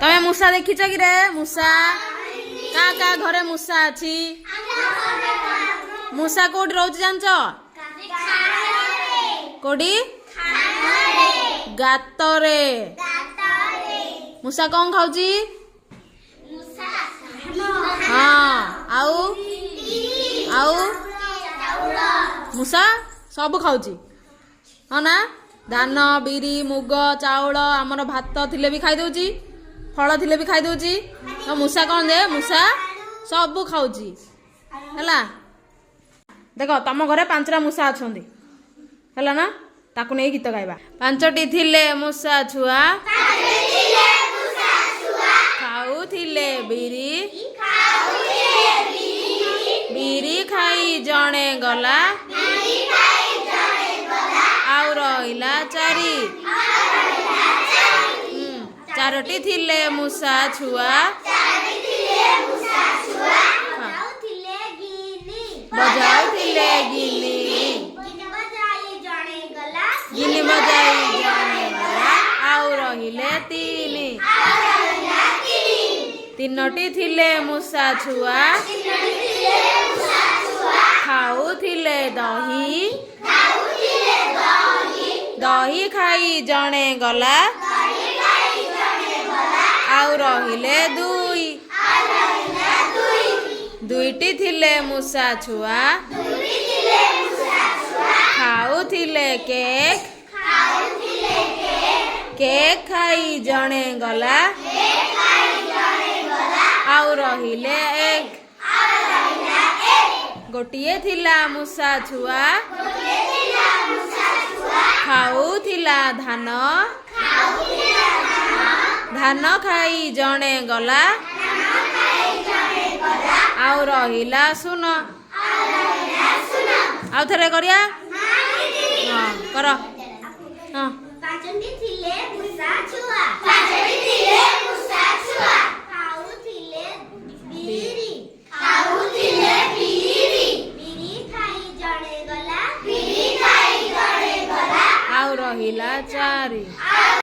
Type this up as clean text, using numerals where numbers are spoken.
तमे मूषा देखिच कि रे मूषा का का घरे मूषा अछि मूषा कोठी रहउछ जानछ कोठी गातरे मूषा कौन खाउची हाँ आउ आउ मूषा सब खाउची हाँ ना धान बिरी मुग चाउल आमर भात थिले भी खाई दउची फल थिले भी खाई दउची तो मूषा कौन दे मूषा सब खाउची हैला देख तम घरे 5टा मूषा अछंती हैला ना ताकू नहीं गीत गाइबा 5टी थिले मूषा छुआ खाउथिले बिरी बिरी खाई जणे गला आउ रहिला 4टी थिले मूषा छुआ बजाउथिले गिनी गिनी बजाई जणे गला आउ रहिले 3टी थिले मूषा छुआ खाउथिले दही दही खाई जणे गला आउ रहिले 2टी थिले मूषा छुआ खाउथिले केक केक खाई जणे गला आउ रहिले 1 गोटिए थिला मूषा छुआ खाउथिला धान धान खाई जणे गला आउ रहिला सुन आउ थरे करिया हाँ कर हाँ 5टी थिले मूषा छुआ खाउथिले बिरी बिरी खाई जणे गला आउ रहिला 4